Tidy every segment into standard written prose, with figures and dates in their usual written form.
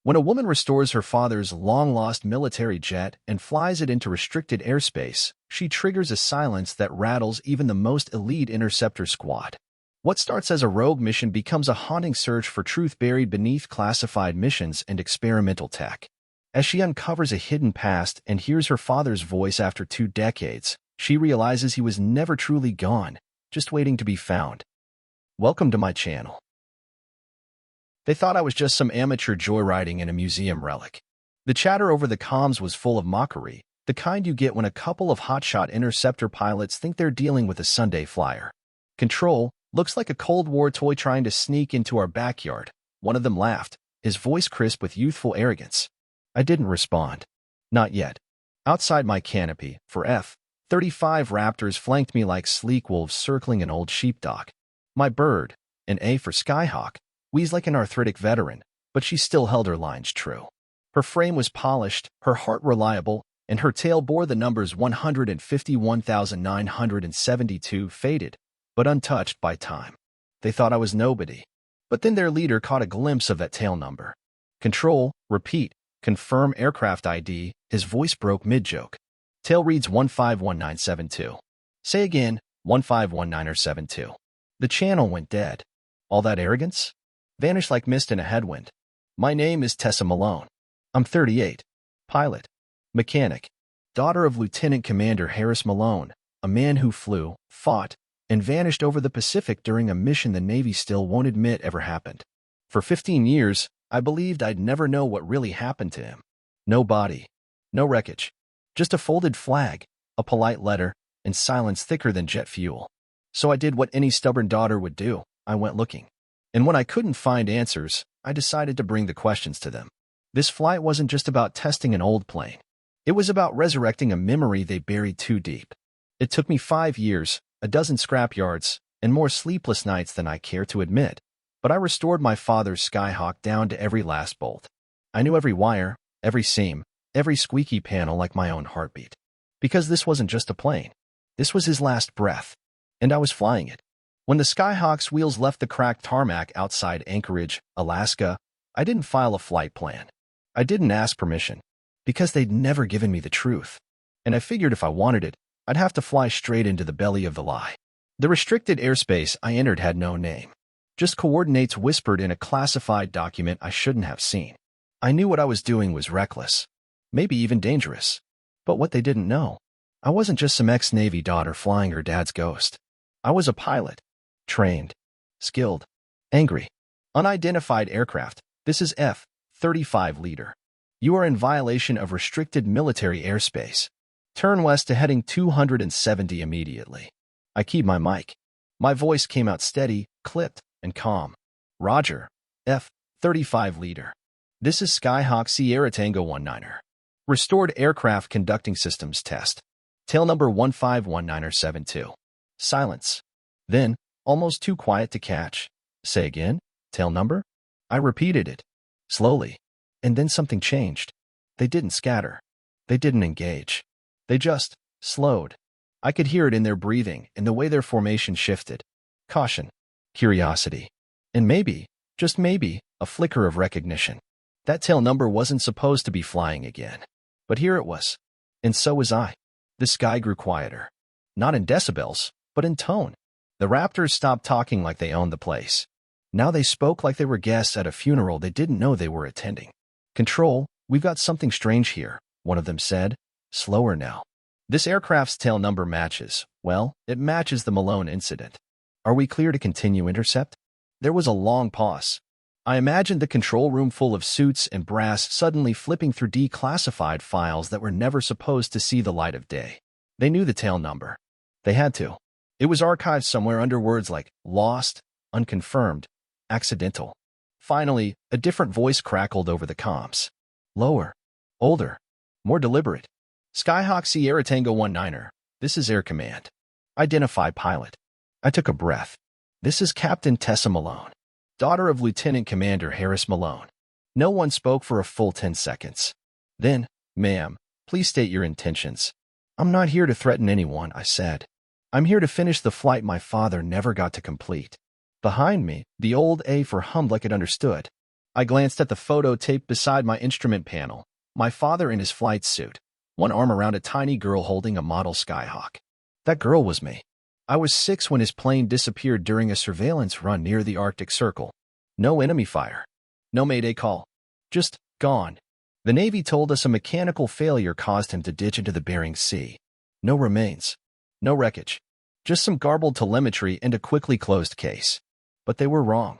When a woman restores her father's long-lost military jet and flies it into restricted airspace, she triggers a silence that rattles even the most elite interceptor squad. What starts as a rogue mission becomes a haunting search for truth buried beneath classified missions and experimental tech. As she uncovers a hidden past and hears her father's voice after 2 decades, she realizes he was never truly gone, just waiting to be found. Welcome to my channel. They thought I was just some amateur joyriding in a museum relic. The chatter over the comms was full of mockery, the kind you get when a couple of hotshot interceptor pilots think they're dealing with a Sunday flyer. Control, looks like a Cold War toy trying to sneak into our backyard. One of them laughed, his voice crisp with youthful arrogance. I didn't respond. Not yet. Outside my canopy, for F-35 Raptors flanked me like sleek wolves circling an old sheepdog. My bird, an A for Skyhawk, wheezed like an arthritic veteran, but she still held her lines true. Her frame was polished, her heart reliable, and her tail bore the numbers 151,972, faded, but untouched by time. They thought I was nobody. But then their leader caught a glimpse of that tail number. Control, repeat, confirm aircraft ID, his voice broke mid-joke. Tail reads 151972. Say again, 151972. The channel went dead. All that arrogance? Vanished like mist in a headwind. My name is Tessa Malone. I'm 38. Pilot. Mechanic. Daughter of Lieutenant Commander Harris Malone, a man who flew, fought, and vanished over the Pacific during a mission the Navy still won't admit ever happened. For 15 years, I believed I'd never know what really happened to him. No body. No wreckage. Just a folded flag, a polite letter, and silence thicker than jet fuel. So I did what any stubborn daughter would do. I went looking. And when I couldn't find answers, I decided to bring the questions to them. This flight wasn't just about testing an old plane. It was about resurrecting a memory they buried too deep. It took me 5 years, a dozen scrapyards, and more sleepless nights than I care to admit. But I restored my father's Skyhawk down to every last bolt. I knew every wire, every seam, every squeaky panel like my own heartbeat. Because this wasn't just a plane. This was his last breath. And I was flying it. When the Skyhawk's wheels left the cracked tarmac outside Anchorage, Alaska, I didn't file a flight plan. I didn't ask permission. Because they'd never given me the truth. And I figured if I wanted it, I'd have to fly straight into the belly of the lie. The restricted airspace I entered had no name. Just coordinates whispered in a classified document I shouldn't have seen. I knew what I was doing was reckless. Maybe even dangerous. But what they didn't know, I wasn't just some ex-Navy daughter flying her dad's ghost. I was a pilot. Trained. Skilled. Angry. Unidentified aircraft. This is F-35 leader. You are in violation of restricted military airspace. Turn west to heading 270 immediately. I keyed my mic. My voice came out steady, clipped, and calm. Roger. F-35 leader. This is Skyhawk Sierra Tango 19er. Restored aircraft conducting systems test. Tail number 151972. Silence. Then, almost too quiet to catch. Say again? Tail number? I repeated it. Slowly. And then something changed. They didn't scatter. They didn't engage. They just slowed. I could hear it in their breathing and the way their formation shifted. Caution. Curiosity. And maybe, just maybe, a flicker of recognition. That tail number wasn't supposed to be flying again. But here it was. And so was I. The sky grew quieter. Not in decibels, but in tone. The Raptors stopped talking like they owned the place. Now they spoke like they were guests at a funeral they didn't know they were attending. Control, we've got something strange here, one of them said. Slower now. This aircraft's tail number matches, well, it matches the Malone incident. Are we clear to continue intercept? There was a long pause. I imagined the control room full of suits and brass suddenly flipping through declassified files that were never supposed to see the light of day. They knew the tail number. They had to. It was archived somewhere under words like lost, unconfirmed, accidental. Finally, a different voice crackled over the comms. Lower. Older. More deliberate. Skyhawk Sierra Tango 19er. This is Air Command. Identify pilot. I took a breath. This is Captain Tessa Malone, daughter of Lieutenant Commander Harris Malone. No one spoke for a full 10 seconds. Then, ma'am, please state your intentions. I'm not here to threaten anyone, I said. I'm here to finish the flight my father never got to complete. Behind me, the old A for hummed like it understood. I glanced at the photo taped beside my instrument panel. My father in his flight suit, one arm around a tiny girl holding a model Skyhawk. That girl was me. I was 6 when his plane disappeared during a surveillance run near the Arctic Circle. No enemy fire. No mayday call. Just gone. The Navy told us a mechanical failure caused him to ditch into the Bering Sea. No remains. No wreckage. Just some garbled telemetry and a quickly closed case. But they were wrong.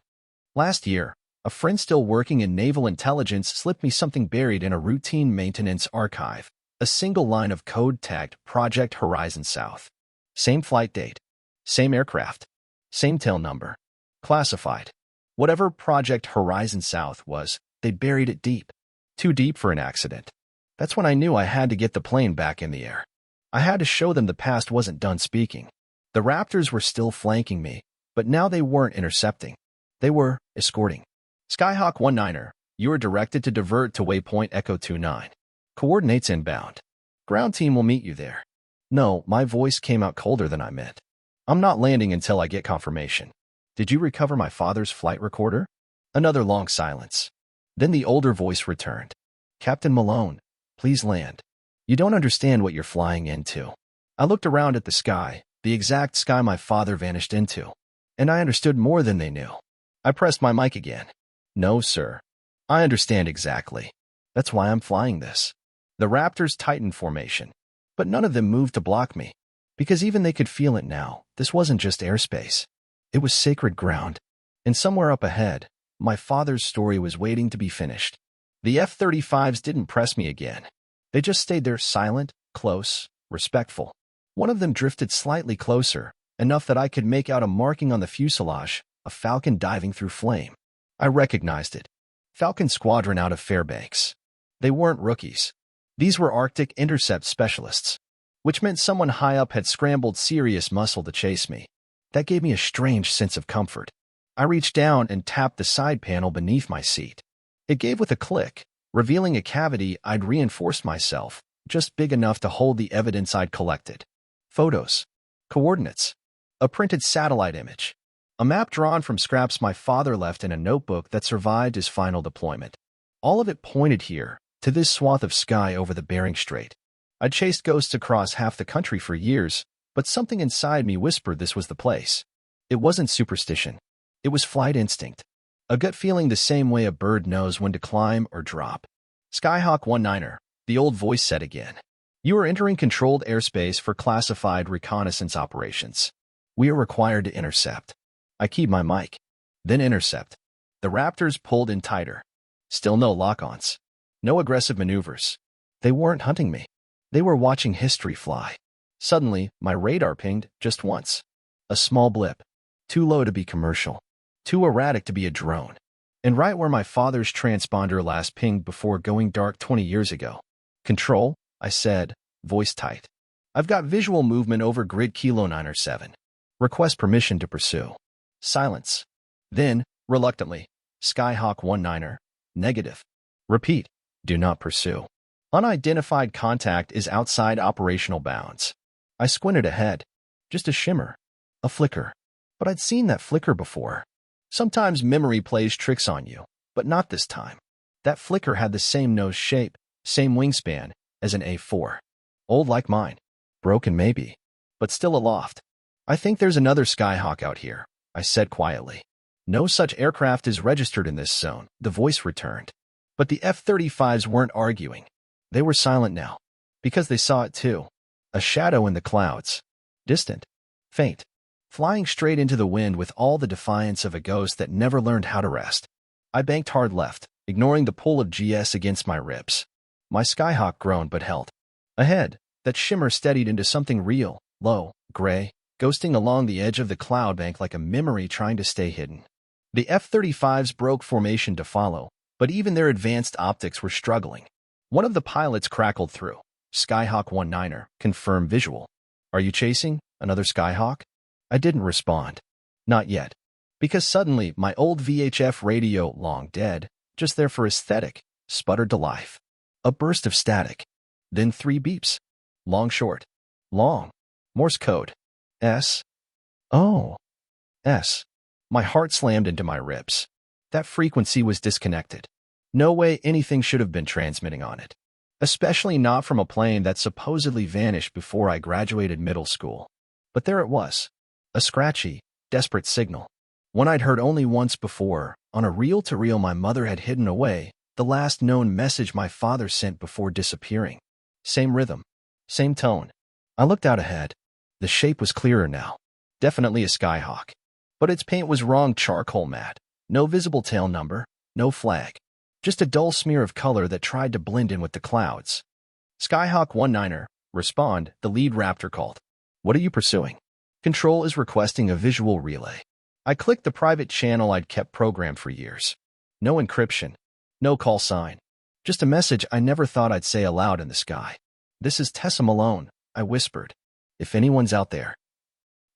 Last year, a friend still working in naval intelligence slipped me something buried in a routine maintenance archive. A single line of code tagged Project Horizon South. Same flight date. Same aircraft. Same tail number. Classified. Whatever Project Horizon South was, they buried it deep. Too deep for an accident. That's when I knew I had to get the plane back in the air. I had to show them the past wasn't done speaking. The Raptors were still flanking me, but now they weren't intercepting. They were escorting. Skyhawk 19er, you are directed to divert to waypoint Echo 29. Coordinates inbound. Ground team will meet you there. No, my voice came out colder than I meant. I'm not landing until I get confirmation. Did you recover my father's flight recorder? Another long silence. Then the older voice returned. Captain Malone, please land. You don't understand what you're flying into. I looked around at the sky, the exact sky my father vanished into. And I understood more than they knew. I pressed my mic again. No, sir. I understand exactly. That's why I'm flying this. The Raptors tightened formation. But none of them moved to block me. Because even they could feel it now. This wasn't just airspace. It was sacred ground. And somewhere up ahead, my father's story was waiting to be finished. The F-35s didn't press me again. They just stayed there silent, close, respectful. One of them drifted slightly closer, enough that I could make out a marking on the fuselage, a Falcon diving through flame. I recognized it. Falcon Squadron out of Fairbanks. They weren't rookies. These were Arctic intercept specialists, which meant someone high up had scrambled serious muscle to chase me. That gave me a strange sense of comfort. I reached down and tapped the side panel beneath my seat. It gave with a click, revealing a cavity I'd reinforced myself, just big enough to hold the evidence I'd collected. Photos. Coordinates. A printed satellite image. A map drawn from scraps my father left in a notebook that survived his final deployment. All of it pointed here, to this swath of sky over the Bering Strait. I'd chased ghosts across half the country for years, but something inside me whispered this was the place. It wasn't superstition. It was flight instinct. A gut feeling the same way a bird knows when to climb or drop. Skyhawk 19er, the old voice said again. You are entering controlled airspace for classified reconnaissance operations. We are required to intercept. I keyed my mic. Then intercept. The Raptors pulled in tighter. Still no lock-ons. No aggressive maneuvers. They weren't hunting me. They were watching history fly. Suddenly, my radar pinged just once. A small blip. Too low to be commercial. Too erratic to be a drone. And right where my father's transponder last pinged before going dark 20 years ago. Control, I said, voice tight. I've got visual movement over grid Kilo 907. Request permission to pursue. Silence. Then, reluctantly, Skyhawk 19er, negative. Repeat, do not pursue. Unidentified contact is outside operational bounds. I squinted ahead. Just a shimmer. A flicker. But I'd seen that flicker before. Sometimes memory plays tricks on you, but not this time. That flicker had the same nose shape, same wingspan, as an A4. Old like mine. Broken maybe, but still aloft. I think there's another Skyhawk out here, I said quietly. No such aircraft is registered in this zone, the voice returned. But the F-35s weren't arguing. They were silent now, because they saw it too. A shadow in the clouds. Distant. Faint. Flying straight into the wind with all the defiance of a ghost that never learned how to rest. I banked hard left, ignoring the pull of GS against my ribs. My Skyhawk groaned but held. Ahead, that shimmer steadied into something real, low, gray, ghosting along the edge of the cloud bank like a memory trying to stay hidden. The F-35s broke formation to follow, but even their advanced optics were struggling. One of the pilots crackled through. Skyhawk 19er, confirm visual. Are you chasing another Skyhawk? I didn't respond. Not yet. Because suddenly, my old VHF radio, long dead, just there for aesthetic, sputtered to life. A burst of static. Then 3 beeps. Long short. Long. Morse code. S. Oh. S. My heart slammed into my ribs. That frequency was disconnected. No way anything should have been transmitting on it. Especially not from a plane that supposedly vanished before I graduated middle school. But there it was. A scratchy, desperate signal. One I'd heard only once before, on a reel-to-reel my mother had hidden away, the last known message my father sent before disappearing. Same rhythm. Same tone. I looked out ahead. The shape was clearer now. Definitely a Skyhawk. But its paint was wrong charcoal matte. No visible tail number. No flag. Just a dull smear of color that tried to blend in with the clouds. Skyhawk 19er, respond, the lead Raptor called. What are you pursuing? Control is requesting a visual relay. I clicked the private channel I'd kept programmed for years. No encryption. No call sign. Just a message I never thought I'd say aloud in the sky. This is Tessa Malone, I whispered. If anyone's out there.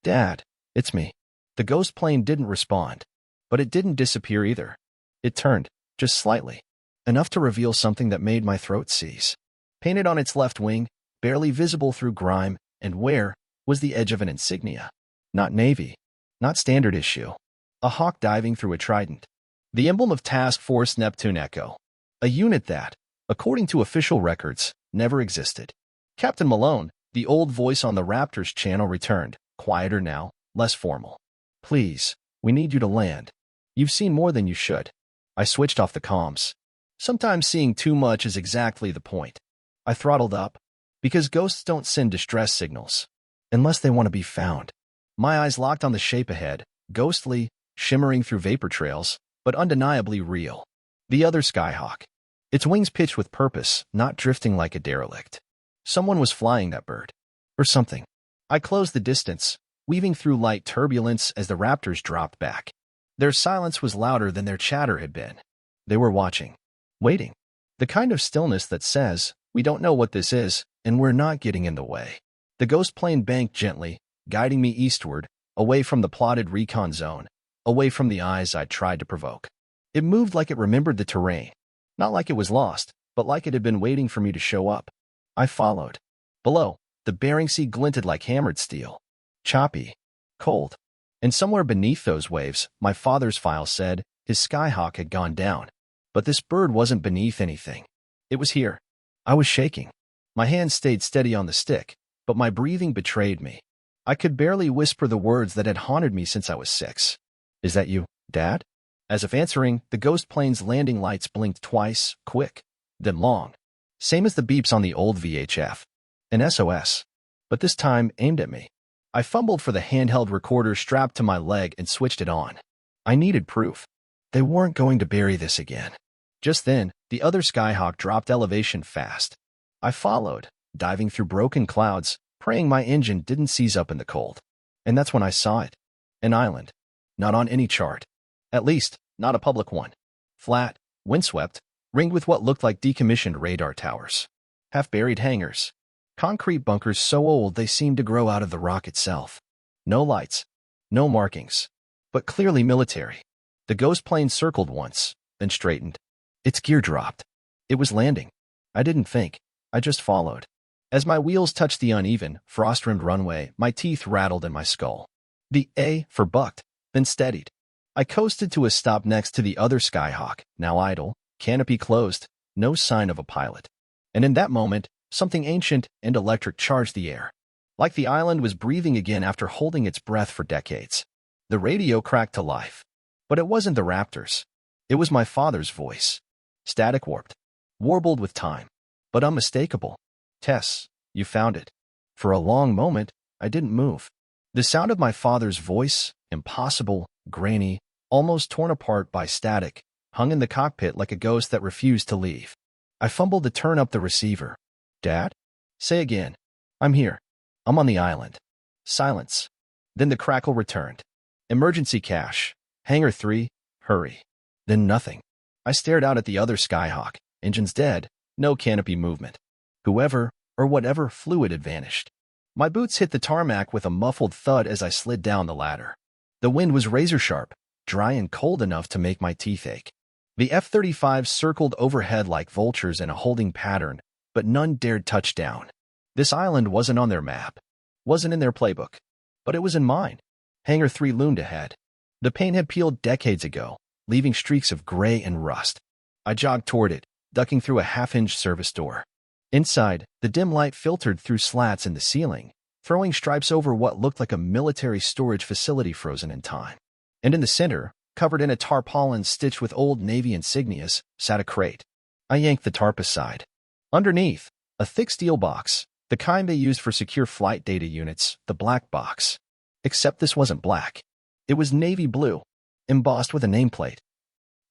Dad, it's me. The ghost plane didn't respond. But it didn't disappear either. It turned, just slightly. Enough to reveal something that made my throat seize. Painted on its left wing, barely visible through grime, and wear, was the edge of an insignia. Not Navy. Not standard issue. A hawk diving through a trident. The emblem of Task Force Neptune Echo. A unit that, according to official records, never existed. Captain Malone, the old voice on the Raptors channel returned, quieter now, less formal. Please, we need you to land. You've seen more than you should. I switched off the comms. Sometimes seeing too much is exactly the point. I throttled up, because ghosts don't send distress signals. Unless they want to be found. My eyes locked on the shape ahead, ghostly, shimmering through vapor trails, but undeniably real. The other Skyhawk. Its wings pitched with purpose, not drifting like a derelict. Someone was flying that bird. Or something. I closed the distance, weaving through light turbulence as the Raptors dropped back. Their silence was louder than their chatter had been. They were watching. Waiting. The kind of stillness that says, we don't know what this is, and we're not getting in the way. The ghost plane banked gently, guiding me eastward, away from the plotted recon zone, away from the eyes I'd tried to provoke. It moved like it remembered the terrain. Not like it was lost, but like it had been waiting for me to show up. I followed. Below, the Bering Sea glinted like hammered steel. Choppy. Cold. And somewhere beneath those waves, my father's file said, his Skyhawk had gone down. But this bird wasn't beneath anything. It was here. I was shaking. My hand stayed steady on the stick, but my breathing betrayed me. I could barely whisper the words that had haunted me since I was 6. Is that you, Dad? As if answering, the ghost plane's landing lights blinked twice, quick, then long. Same as the beeps on the old VHF. An SOS. But this time aimed at me. I fumbled for the handheld recorder strapped to my leg and switched it on. I needed proof. They weren't going to bury this again. Just then, the other Skyhawk dropped elevation fast. I followed, diving through broken clouds, praying my engine didn't seize up in the cold. And that's when I saw it. An island. Not on any chart. At least, not a public one. Flat, windswept, ringed with what looked like decommissioned radar towers. Half-buried hangars. Concrete bunkers so old they seemed to grow out of the rock itself. No lights. No markings. But clearly military. The ghost plane circled once, then straightened. Its gear dropped. It was landing. I didn't think. I just followed. As my wheels touched the uneven, frost-rimmed runway, my teeth rattled in my skull. The A for bucked, then steadied. I coasted to a stop next to the other Skyhawk, now idle, canopy closed, no sign of a pilot. And in that moment, something ancient and electric charged the air. Like the island was breathing again after holding its breath for decades. The radio cracked to life. But it wasn't the Raptors. It was my father's voice. Static warped. Warbled with time. But unmistakable. Tess, you found it. For a long moment, I didn't move. The sound of my father's voice, impossible, grainy, almost torn apart by static, hung in the cockpit like a ghost that refused to leave. I fumbled to turn up the receiver. Dad? Say again. I'm here. I'm on the island. Silence. Then the crackle returned. Emergency cache. Hangar 3. Hurry. Then nothing. I stared out at the other Skyhawk. Engines dead. No canopy movement. Whoever, or whatever fluid had vanished. My boots hit the tarmac with a muffled thud as I slid down the ladder. The wind was razor-sharp, dry and cold enough to make my teeth ache. The F-35s circled overhead like vultures in a holding pattern, but none dared touch down. This island wasn't on their map. Wasn't in their playbook. But it was in mine. Hangar 3 loomed ahead. The paint had peeled decades ago, leaving streaks of gray and rust. I jogged toward it, ducking through a half-inch service door. Inside, the dim light filtered through slats in the ceiling, throwing stripes over what looked like a military storage facility frozen in time. And in the center, covered in a tarpaulin stitched with old Navy insignias, sat a crate. I yanked the tarp aside. Underneath, a thick steel box, the kind they used for secure flight data units, the black box. Except this wasn't black. It was navy blue, embossed with a nameplate.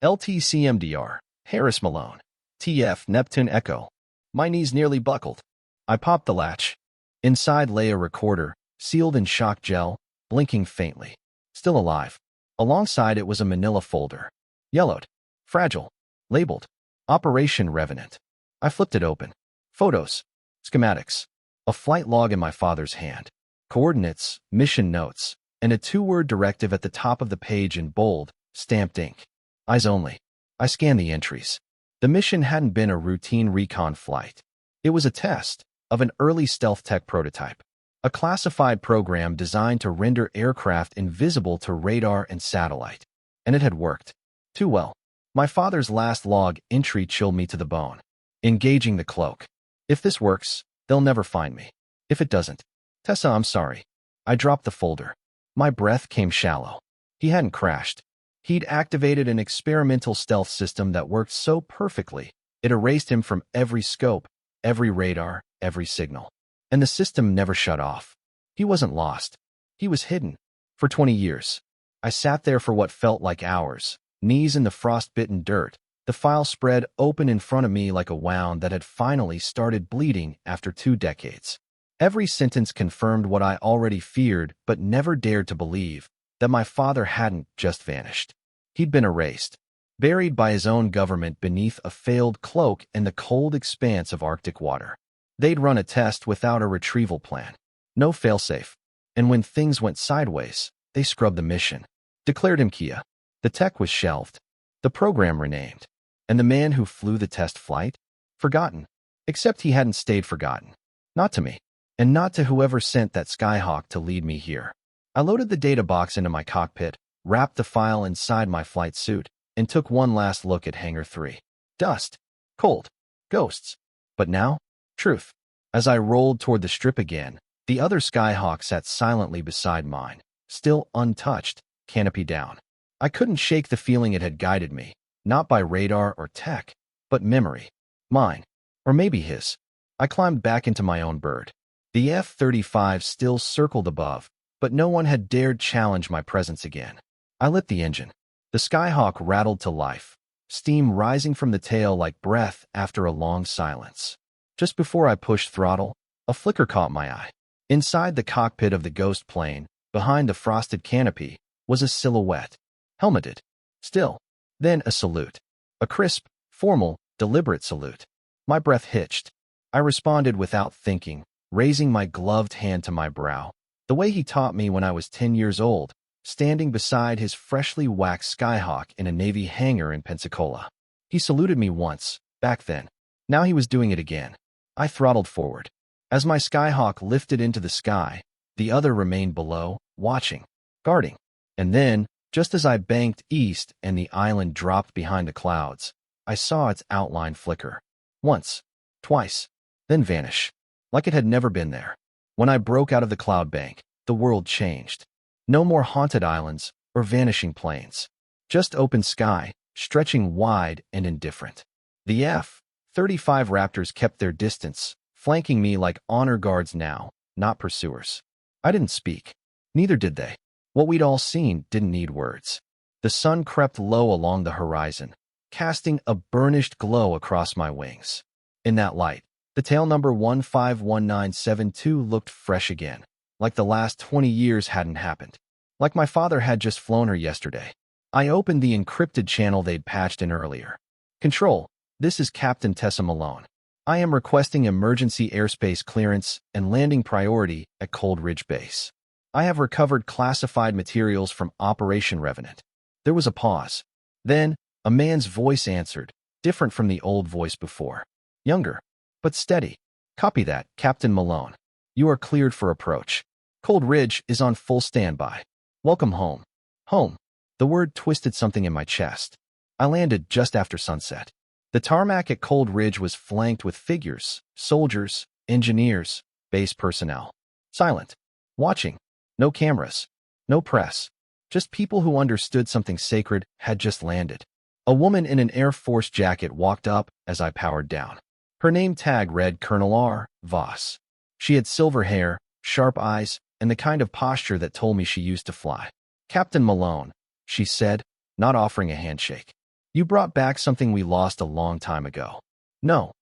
LTCMDR, Harris Malone. TF Neptune Echo. My knees nearly buckled. I popped the latch. Inside lay a recorder, sealed in shock gel, blinking faintly. Still alive. Alongside it was a manila folder. Yellowed. Fragile. Labeled. Operation Revenant. I flipped it open. Photos. Schematics. A flight log in my father's hand. Coordinates, mission notes, and a 2-word directive at the top of the page in bold, stamped ink. Eyes only. I scanned the entries. The mission hadn't been a routine recon flight. It was a test of an early stealth tech prototype. A classified program designed to render aircraft invisible to radar and satellite. And it had worked. Too well. My father's last log entry chilled me to the bone. Engaging the cloak. If this works, they'll never find me. If it doesn't, Tessa, I'm sorry. I dropped the folder. My breath came shallow. He hadn't crashed. He'd activated an experimental stealth system that worked so perfectly, it erased him from every scope, every radar, every signal. And the system never shut off. He wasn't lost. He was hidden. For 20 years. I sat there for what felt like hours, knees in the frost-bitten dirt, the file spread open in front of me like a wound that had finally started bleeding after 2 decades. Every sentence confirmed what I already feared but never dared to believe, that my father hadn't just vanished. He'd been erased, buried by his own government beneath a failed cloak in the cold expanse of Arctic water. They'd run a test without a retrieval plan. No failsafe. And when things went sideways, they scrubbed the mission. Declared him Kia. The tech was shelved. The program renamed. And the man who flew the test flight? Forgotten. Except he hadn't stayed forgotten. Not to me. And not to whoever sent that Skyhawk to lead me here. I loaded the data box into my cockpit, wrapped the file inside my flight suit, and took one last look at Hangar 3. Dust. Cold. Ghosts. But now? Truth. As I rolled toward the strip again, the other Skyhawk sat silently beside mine, still untouched, canopy down. I couldn't shake the feeling it had guided me, not by radar or tech, but memory. Mine. Or maybe his. I climbed back into my own bird. The F-35 still circled above, but no one had dared challenge my presence again. I lit the engine. The Skyhawk rattled to life, steam rising from the tail like breath after a long silence. Just before I pushed throttle, a flicker caught my eye. Inside the cockpit of the ghost plane, behind the frosted canopy, was a silhouette. Helmeted. Still. Then a salute. A crisp, formal, deliberate salute. My breath hitched. I responded without thinking, raising my gloved hand to my brow, the way he taught me when I was 10 years old, standing beside his freshly waxed Skyhawk in a Navy hangar in Pensacola. He saluted me once, back then. Now he was doing it again. I throttled forward. As my Skyhawk lifted into the sky, the other remained below, watching, guarding. And then, just as I banked east and the island dropped behind the clouds, I saw its outline flicker. Once, twice, then vanish. Like it had never been there. When I broke out of the cloud bank, the world changed. No more haunted islands or vanishing planes. Just open sky, stretching wide and indifferent. The F-35 Raptors kept their distance, flanking me like honor guards now, not pursuers. I didn't speak. Neither did they. What we'd all seen didn't need words. The sun crept low along the horizon, casting a burnished glow across my wings. In that light, the tail number 151972 looked fresh again, like the last 20 years hadn't happened. Like my father had just flown her yesterday. I opened the encrypted channel they'd patched in earlier. Control, this is Captain Tessa Malone. I am requesting emergency airspace clearance and landing priority at Cold Ridge Base. I have recovered classified materials from Operation Revenant. There was a pause. Then, a man's voice answered, different from the old voice before. Younger, but steady. Copy that, Captain Malone. You are cleared for approach. Cold Ridge is on full standby. Welcome home. Home. The word twisted something in my chest. I landed just after sunset. The tarmac at Cold Ridge was flanked with figures, soldiers, engineers, base personnel. Silent. Watching. No cameras. No press. Just people who understood something sacred had just landed. A woman in an Air Force jacket walked up as I powered down. Her name tag read Colonel R. Voss. She had silver hair, sharp eyes, and the kind of posture that told me she used to fly. "Captain Malone," she said, not offering a handshake. "You brought back something we lost a long time ago." "No,"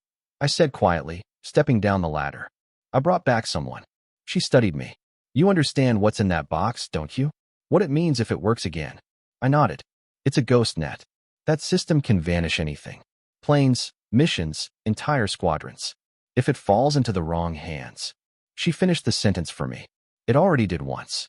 I said quietly, stepping down the ladder. "I brought back someone." She studied me. "You understand what's in that box, don't you? What it means if it works again?" I nodded. "It's a ghost net. That system can vanish anything. Planes, missions, entire squadrons. If it falls into the wrong hands." She finished the sentence for me. It already did once.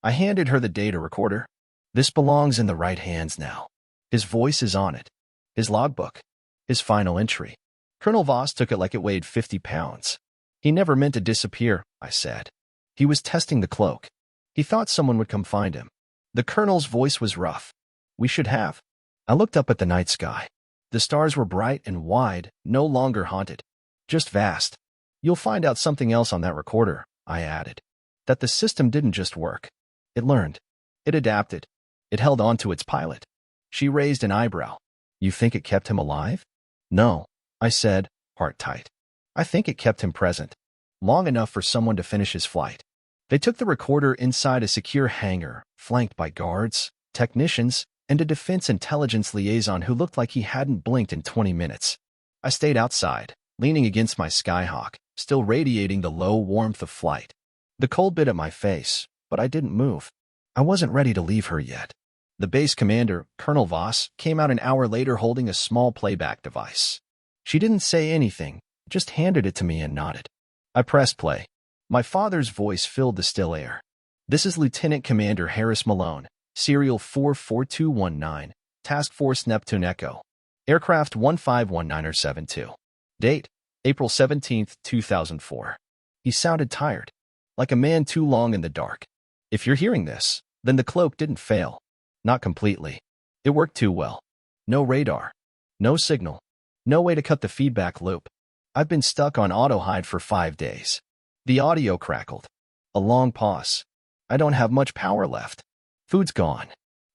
I handed her the data recorder. "This belongs in the right hands now. His voice is on it. His logbook. His final entry." Colonel Voss took it like it weighed 50 pounds. "He never meant to disappear," I said. "He was testing the cloak. He thought someone would come find him." The colonel's voice was rough. "We should have." I looked up at the night sky. The stars were bright and wide, no longer haunted. Just vast. "You'll find out something else on that recorder," I added. "That the system didn't just work. It learned. It adapted. It held on to its pilot." She raised an eyebrow. "You think it kept him alive?" "No," I said, heart tight. "I think it kept him present. Long enough for someone to finish his flight." They took the recorder inside a secure hangar, flanked by guards, technicians, and a defense intelligence liaison who looked like he hadn't blinked in 20 minutes. I stayed outside, leaning against my Skyhawk, still radiating the low warmth of flight. The cold bit at my face, but I didn't move. I wasn't ready to leave her yet. The base commander, Colonel Voss, came out an hour later holding a small playback device. She didn't say anything, just handed it to me and nodded. I pressed play. My father's voice filled the still air. "This is Lieutenant Commander Harris Malone, Serial 44219, Task Force Neptune Echo. Aircraft 151972. Date, April 17, 2004. He sounded tired, like a man too long in the dark. "If you're hearing this, then the cloak didn't fail. Not completely. It worked too well. No radar. No signal. No way to cut the feedback loop. I've been stuck on auto-hide for 5 days." The audio crackled. A long pause. "I don't have much power left. Food's gone.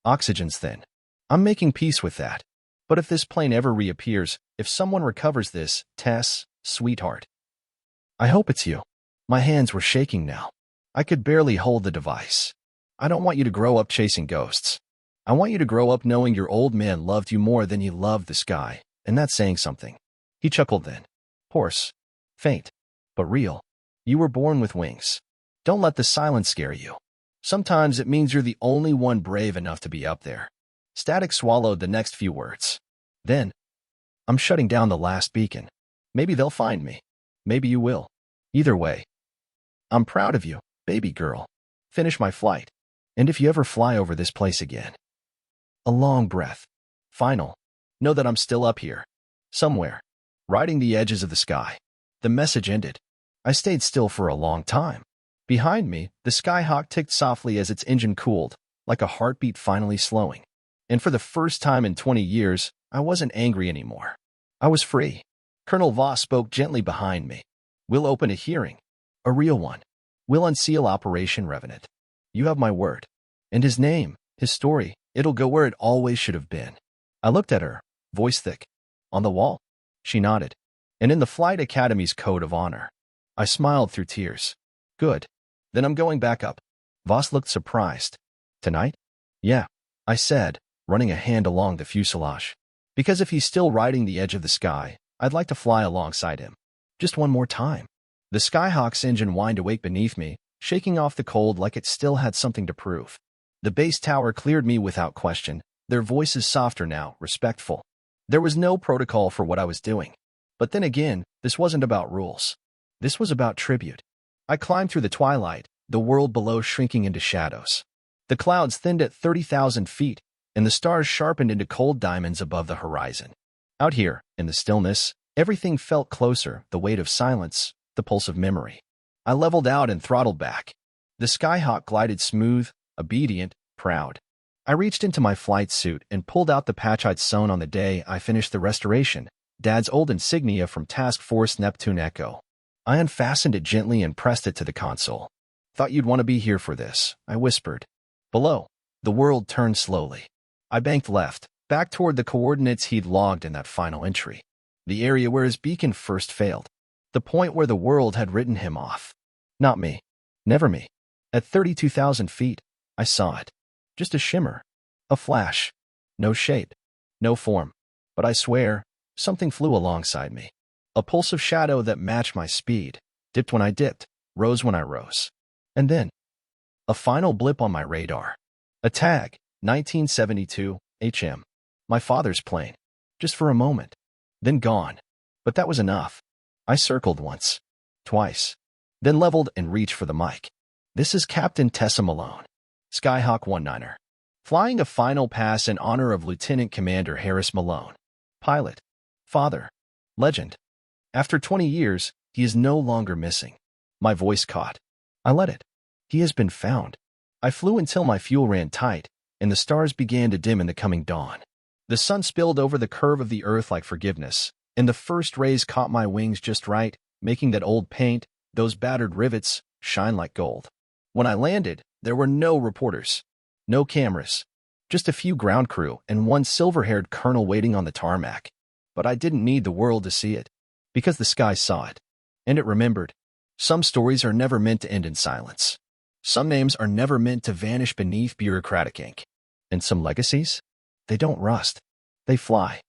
Oxygen's thin. I'm making peace with that. But if this plane ever reappears, if someone recovers this, Tess, sweetheart. I hope it's you." My hands were shaking now. I could barely hold the device. "I don't want you to grow up chasing ghosts. I want you to grow up knowing your old man loved you more than he loved the sky, and that's saying something." He chuckled then. "Hoarse. Faint. But real. You were born with wings. Don't let the silence scare you. Sometimes it means you're the only one brave enough to be up there." Static swallowed the next few words. Then, "I'm shutting down the last beacon. Maybe they'll find me. Maybe you will. Either way, I'm proud of you, baby girl. Finish my flight. And if you ever fly over this place again." A long breath. Final. Know that I'm still up here. Somewhere. Riding the edges of the sky. The message ended. I stayed still for a long time. Behind me, the Skyhawk ticked softly as its engine cooled, like a heartbeat finally slowing. And for the first time in 20 years, I wasn't angry anymore. I was free. Colonel Voss spoke gently behind me. "We'll open a hearing. A real one. We'll unseal Operation Revenant. You have my word. And his name, his story, it'll go where it always should have been." I looked at her, voice thick. "On the wall?" She nodded. "And in the Flight Academy's Code of Honor." I smiled through tears. "Good. Then I'm going back up." Voss looked surprised. "Tonight?" "Yeah," I said, running a hand along the fuselage. "Because if he's still riding the edge of the sky, I'd like to fly alongside him. Just one more time." The Skyhawk's engine whined awake beneath me, shaking off the cold like it still had something to prove. The base tower cleared me without question, their voices softer now, respectful. There was no protocol for what I was doing. But then again, this wasn't about rules. This was about tribute. I climbed through the twilight, the world below shrinking into shadows. The clouds thinned at 30,000 feet, and the stars sharpened into cold diamonds above the horizon. Out here, in the stillness, everything felt closer, the weight of silence, the pulse of memory. I leveled out and throttled back. The Skyhawk glided smooth, obedient, proud. I reached into my flight suit and pulled out the patch I'd sewn on the day I finished the restoration, Dad's old insignia from Task Force Neptune Echo. I unfastened it gently and pressed it to the console. "Thought you'd want to be here for this," I whispered. Below, the world turned slowly. I banked left, back toward the coordinates he'd logged in that final entry. The area where his beacon first failed. The point where the world had written him off. Not me. Never me. At 32,000 feet, I saw it. Just a shimmer. A flash. No shape. No form. But I swear, something flew alongside me. A pulse of shadow that matched my speed, dipped when I dipped, rose when I rose. And then, a final blip on my radar. A tag, 1972, HM. My father's plane. Just for a moment. Then gone. But that was enough. I circled once. Twice. Then leveled and reached for the mic. "This is Captain Tessa Malone, Skyhawk 19er. Flying a final pass in honor of Lieutenant Commander Harris Malone. Pilot. Father. Legend. After 20 years, he is no longer missing." My voice caught. I let it. "He has been found." I flew until my fuel ran tight, and the stars began to dim in the coming dawn. The sun spilled over the curve of the earth like forgiveness, and the first rays caught my wings just right, making that old paint, those battered rivets, shine like gold. When I landed, there were no reporters. No cameras. Just a few ground crew and one silver-haired colonel waiting on the tarmac. But I didn't need the world to see it, because the sky saw it. And it remembered. Some stories are never meant to end in silence. Some names are never meant to vanish beneath bureaucratic ink. And some legacies? They don't rust. They fly.